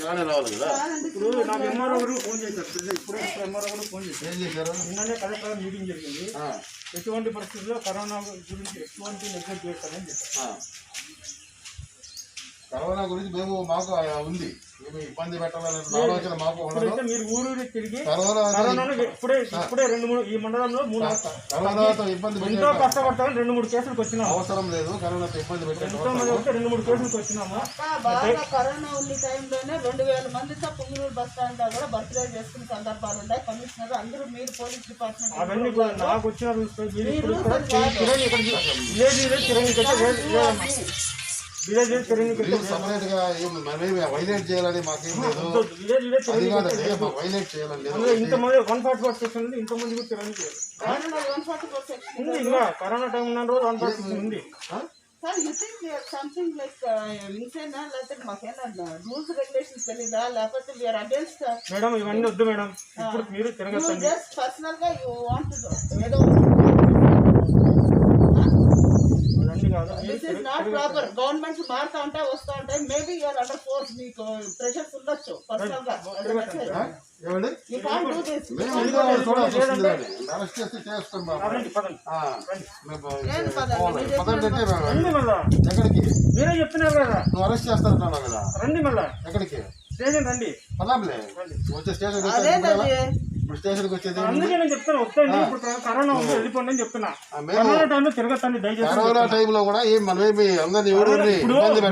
నానే రావాలి కదా. ఇప్పుడు నాకు ఎంఆర్ఓ గారు ఫోన్ చేశారు. ఇప్పుడు ఎంఆర్ఓ గారు ఫోన్ చేశారు. ఏం చేశారు? నిన్ననే కలెక్టర్ మీటింగ్ జరిగింది. ఎటువంటి పరిస్థితుల్లో కరోనా గురించి ఎటువంటి నెగ్లెక్ట్ చేస్తారని చెప్పారు. కరోనా గురించి మేము మాకు ఉంది, మేము ఇబ్బంది పెట్టాలని ఆలోచన మాకు ఉండదు. మీరు ఊరు తిరిగి కరోనా ఇప్పుడే 2-3 ఈ మండలంలో 3 కరోనాతో ఇబ్బంది ఎంతో కష్టపడతామని 2-3 కేసులకు వచ్చినాము. అవసరం లేదు, కరోనాతో ఇబ్బంది పెట్టే ఎంతో మంది వస్తే 2-3 కేసులకు వచ్చినాము. కరోనా ఉన్న టైంలోనే 2000 మందితో పుంగనూరు బస్ స్టాండ్ లో కూడా బర్త్డే చేసుకునే సందర్భాలు ఉన్నాయి. కమిషనర్ అందరూ మీరు పోలీస్ డిపార్ట్మెంట్ అవన్నీ నాకు వచ్చిన సపరేట్ గా వైలేట్ చేయాలని మాకేం లేదు. అది కాదండి, మాకు వైలేట్ చేయాలని లేదు. ఇంతమంది 144 సెక్షన్ ఉంది. ఇంతమంది కూడా తిరగని ఉంది. ఇంకా కరోనా టైం ఉన్న రోజు 144 ఉంది. Sir you think something like ఇన్సేనా, లేకపోతే మాకేనా రూల్స్ రెగ్యులేషన్స్ తెలీదా, లేకపోతే వీఆర్ అగేన్స్ట్? మేడం ఇవన్నీ వద్దు మేడం, ఇప్పుడు మీరు తిరగచ్చండి. పర్సనల్ గా యూ వాంట్ ఏదో this is not proper. Government మారుతా ఉంటాయి, వస్తూ ఉంటాయి. మేబీ యూఆర్ అండర్ ఫోర్స్, మీకు ప్రెషర్స్ ఉండొచ్చు పర్సనల్ గా. You can't do this. ఎక్కడికి మీరే చెప్తున్నారు కదా, నువ్వు అరెస్ట్ చేస్తానంటున్నావు కదా, రండి మళ్ళా ఎక్కడికి స్టేషన్ రండి. పదాంలే వచ్చే స్టేషన్ ఇప్పుడు స్టేషన్కి వచ్చేది. అందుకే నేను చెప్తాను వస్తాను. ఇప్పుడు కరోనా ఉంది వెళ్ళిపోండి అని చెప్తున్నా. కరోనా టైంలో తిరగతండి దయచేసి. కరోనా టైంలో కూడా ఏం మనమేమి అందరినీ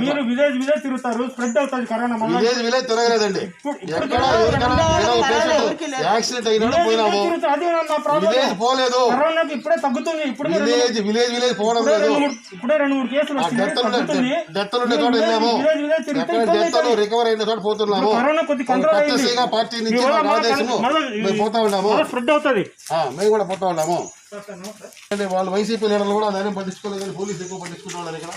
మీరు విలేజ్ తిరుగుతారు, స్ప్రెడ్ అవుతుంది కరోనా. విలేజ్ తిరగలేదండి. ఎక్కడ ఎవరికైనా యాక్సిడెంట్ అయినా పోయినాము, విలేజ్ పోలేదు. కరోనాకి ఇప్పుడే తగ్గుతుంది. ఇప్పుడు విలేజ్ పోవడం లేదు. ఇప్పుడే 2-3 కేసులు డెత్తులుండే చోట వెళ్ళాము, డెత్తులు రికవర్ అయిన చోట పోతున్నాము. కరోనా కొద్ది కంట్రోల్ అయింది. పార్టీ నుంచి ఆదేశము మేము పోతా ఉన్నాము, స్ప్రెడ్ అవుతుంది. మేము కూడా పోతా ఉన్నాము. అంటే వాళ్ళు వైసీపీ లీడర్లు కూడా అదేం పట్టించుకోలేదు, పోలీసు ఎక్కువ పట్టించుకుంటా ఉన్నారు ఇక్కడ.